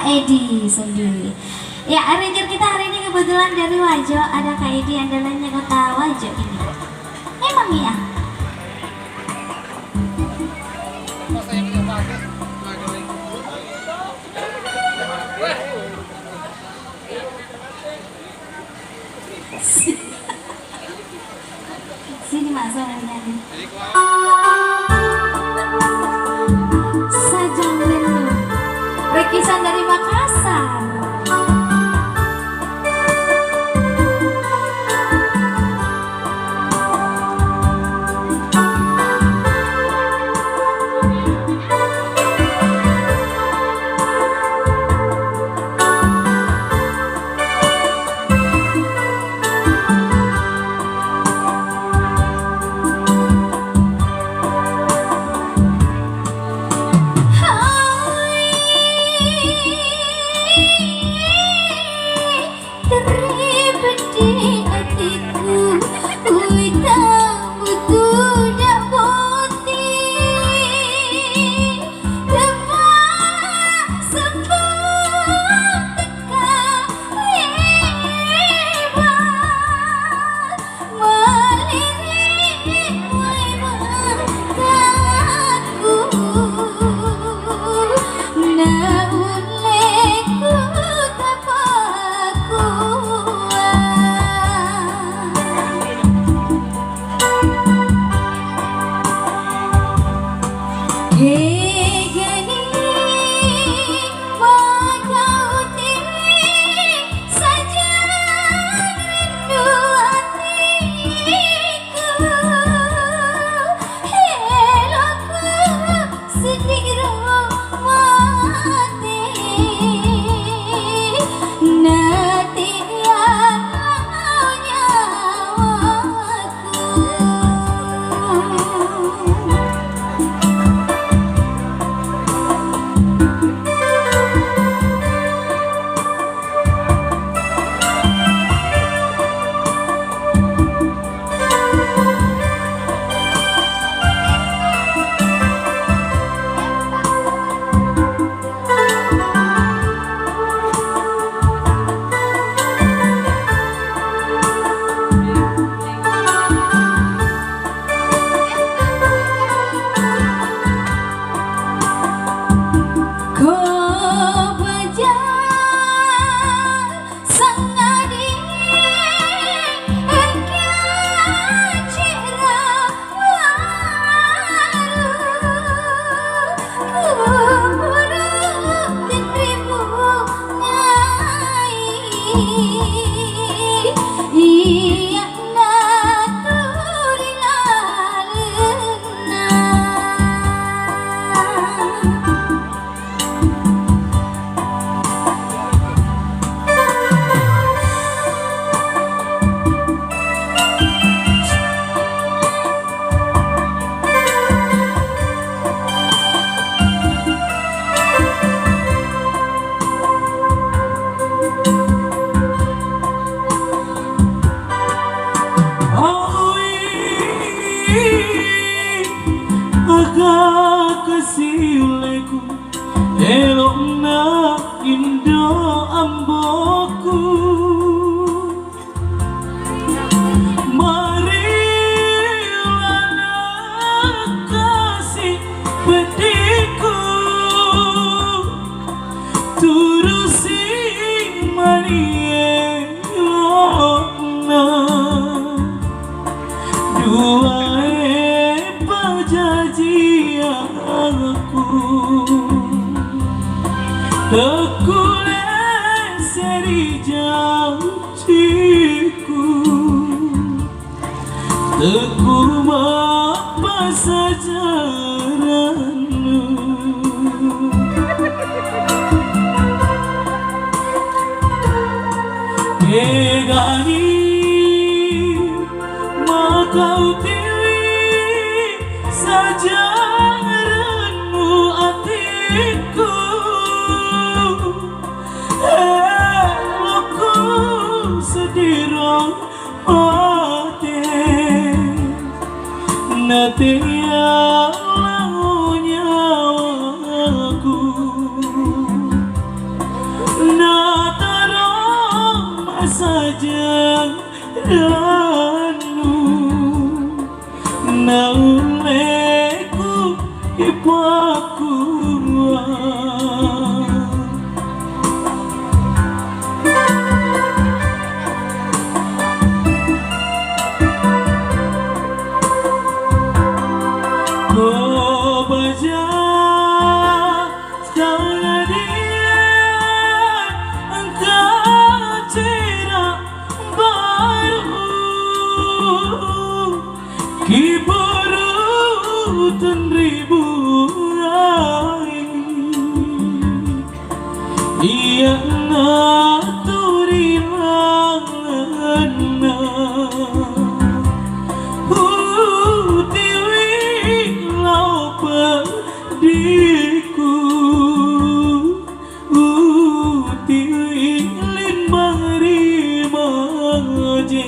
Edi sendiri. Ya, arranger kita hari ini kebetulan dari Wajo, ada Kak Edi andalannya kota Wajo ini. Emang iya. Sini Mas suaranya. Sajang Rindu. Rekisan dari Makassar. Kasiuleku elokna indo amboku marilah kasih petiku turusi marielokna dua tekule seri janjiku teku apa sajaranu egani makau tiwi sajaranu atiku sedirong hati natia lagunya aku saja ranu nauleku ipaku kau baca sekali dia engkau cerah baru kibarutan ribu air ia naturilang diku utilin bari maje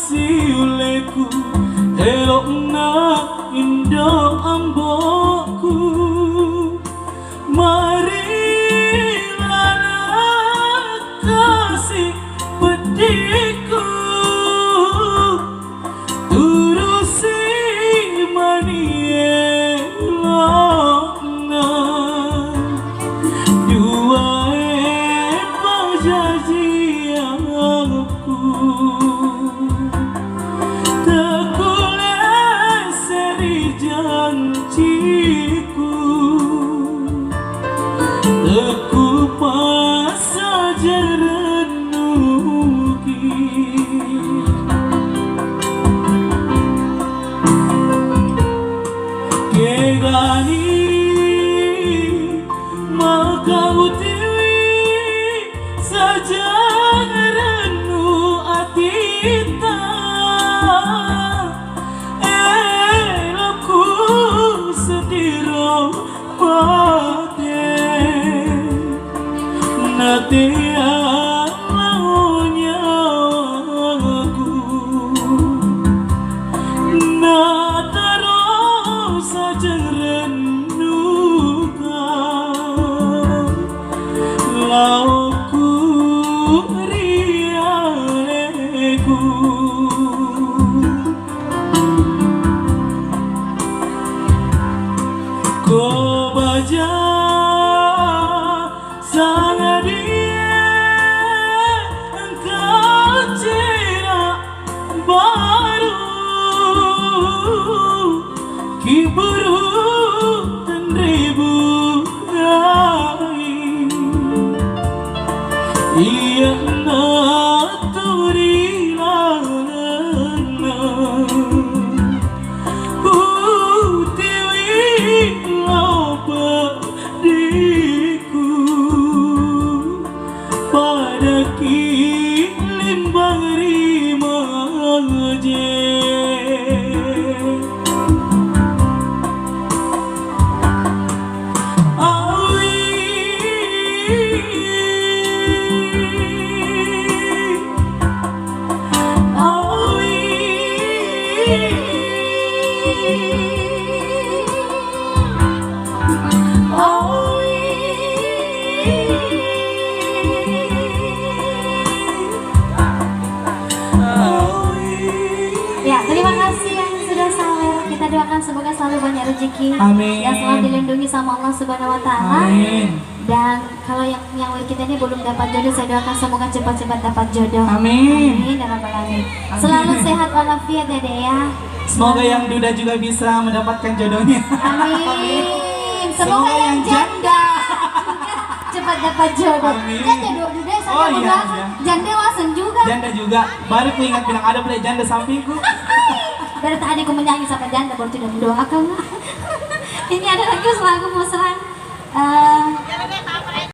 siuleku elokna indo amboku marilah kasih pediku turusi manie lokna dua pajajianku janjiku aku pas saja renungi kegani maka utiwi saja renu atita natia maunya aku na terus saja Ya, terima kasih yang sudah sawer. Kita doakan semoga selalu banyak rezeki. Amin. Yang selalu dilindungi sama Allah Subhanahu wa taala. Amin. Dan kalau yang kita ini belum dapat jodoh, saya doakan semoga cepat-cepat dapat jodoh. Amin. Amin ya rabbal alamin. Selalu sehat walafiat Dede ya. Semoga yang duda juga bisa mendapatkan jodohnya. Amin. Semoga yang janda cepat dapat jodoh. Amin. Janda duda saya Oh, iya, berdoakan. iya. Janda wasen juga. Janda juga. Baru ku ingat bilang ada boleh janda sampingku. Dari tadi aku menyanyi sampai janda baru tidak mendoakan. Ini ada lagi lagu mau serang.